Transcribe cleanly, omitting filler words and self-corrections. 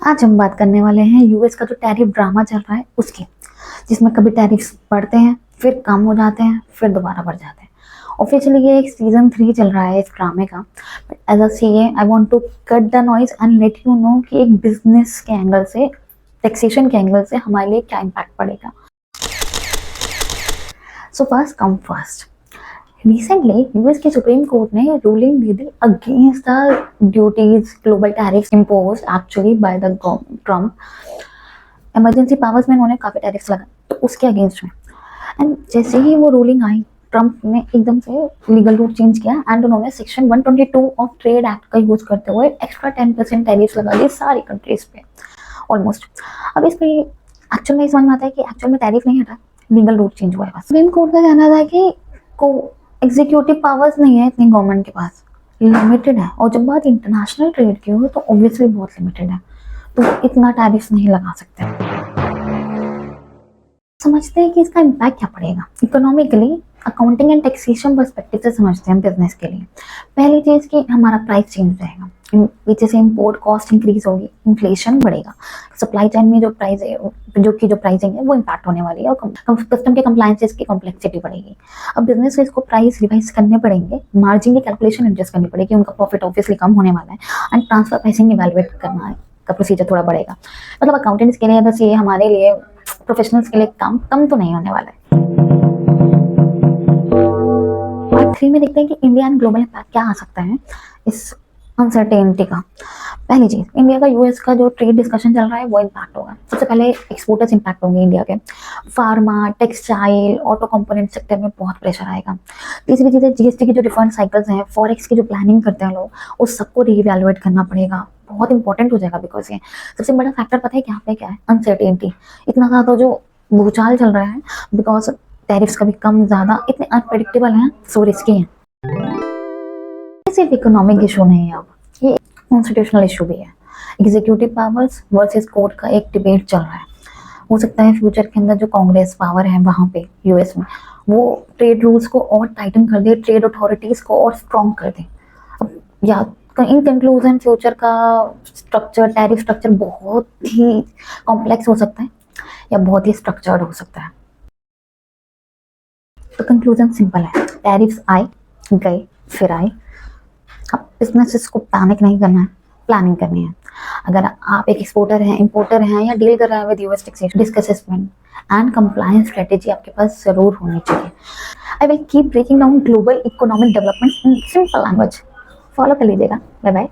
आज हम बात करने वाले हैं यूएस का जो टैरिफ ड्रामा चल रहा है उसकी, जिसमें कभी टैरिफ्स बढ़ते हैं, फिर कम हो जाते हैं, फिर दोबारा बढ़ जाते हैं। ऑफिशियली ये एक सीजन 3 चल रहा है इस ड्रामे का, but as a CA I want to cut the noise and let you know कि एक बिजनेस के एंगल से, टैक्सेशन के एंगल से हमारे लिए क्या इम्पैक्ट पड़ेगा। So first come first, recently US की सुप्रीम कोर्ट ने रूलिंग दी थी against the duties global tariffs imposed actually by the Trump. Emergency powers में उन्होंने काफी टैरिफ्स लगाए तो उसके अगेंस्ट में, एंड जैसे ही वो रूलिंग आई ट्रम्प ने एकदम से लीगल रूट चेंज किया एंड उन्होंने सेक्शन 122 ऑफ ट्रेड एक्ट का यूज करते हुए एक्स्ट्रा 10% टैरिफ्स लगा दिए सारी कंट्रीज पे ऑलमोस्ट। अब इस पे एक्चुअल में समझ में आता है कि एक्चुअल में टैरिफ नहीं हटा, लीगल रूट चेंज हुआ है बस। सुप्रीम कोर्ट का कहना था कि को एग्जीक्यूटिव पावर्स नहीं है इतनी गवर्नमेंट के पास, लिमिटेड है, और जब बात इंटरनेशनल ट्रेड की हो तो ऑब्वियसली बहुत लिमिटेड है, तो इतना टैरिफ्स नहीं लगा सकते। समझते हैं कि इसका इम्पैक्ट क्या पड़ेगा economically, accounting and taxation perspective से समझते हैं बिजनेस के लिए। पहली चीज कि हमारा प्राइस चेंज रहेगा, पीछे से इंपोर्ट कॉस्ट इंक्रीज होगी, इन्फ्लेशन बढ़ेगा, सप्लाई चेन में जो प्राइस है, जो प्राइसिंग है वो इम्पैक्ट होने वाली है, और कस्टम के कंप्लायंसेस की कॉम्प्लेक्सिटी बढ़ेगी। अब बिजनेस को इसको प्राइस रिवाइज करने पड़ेंगे, मार्जिन की कैलकुलेशन एडजस्ट करनी पड़ेगी, उनका प्रॉफिट ऑब्वियसली कम होने वाला है, एंड ट्रांसफर प्राइसिंग इवैल्यूएट करना है का प्रोसीजर थोड़ा बढ़ेगा। मतलब अकाउंटेंट्स के लिए बस ये हमारे लिए प्रोफेशनल्स के लिए काम कम तो नहीं होने वाला है। पार्ट 3 में देखते हैं कि इंडिया एंड ग्लोबल इम्पैक्ट क्या आ सकता है इस अनसर्टेनिटी का। पहली चीज, इंडिया का यूएस का जो ट्रेड डिस्कशन चल रहा है वो इम्पैक्ट होगा। सबसे पहले एक्सपोर्टर्स इम्पैक्ट होंगे इंडिया के, pharma, textile, auto component sector में बहुत प्रेशर आएगा। तीसरी चीज है जीएसटी की जो रिफंड साइकिल्स हैं, फॉरेक्स की जो प्लानिंग करते हैं लोग, उस सबको रीवैल्यूएट करना पड़ेगा, बहुत इंपॉर्टेंट हो जाएगा। बिकॉज ये सबसे बड़ा फैक्टर पता है क्या पे क्या है, अनसर्टेनिटी। इतना ज्यादा जो भूचाल चल रहा है बिकॉज टैरिफ्स कभी कम ज्यादा इतने अनप्रेडिक्टेबल हैं, सो रिस्की हैं। सिर्फ इकोनॉमिक इशू नहीं है, अब ये कॉन्स्टिट्यूशनल इशू भी है। एग्जीक्यूटिव पावर्स वर्सेस कोर्ट का एक डिबेट चल रहा है। हो सकता है फ्यूचर के अंदर जो कांग्रेस पावर है वहाँ पे यूएस में, वो ट्रेड रूल्स को और टाइटन कर दे, ट्रेड अथॉरिटीज को और स्ट्रॉन्ग कर दे। अब या इन कंक्लूजन फ्यूचर का स्ट्रक्चर, टैरिफ स्ट्रक्चर बहुत ही कॉम्प्लेक्स हो सकता है या बहुत ही स्ट्रक्चर्ड हो सकता है। तो कंक्लूजन सिंपल है, टैरिफ्स आए गए फिर आए। अब बिजनेसेस को पैनिक नहीं करना है, प्लानिंग करनी है। अगर आप एक एक्सपोर्टर हैं, इंपोर्टर हैं, या डील कर रहे हैं with US taxation, risk assessment and compliance strategy आपके पास जरूर होनी चाहिए। I will keep breaking down global economic development in simple language, follow कर लीजिएगा। Bye bye.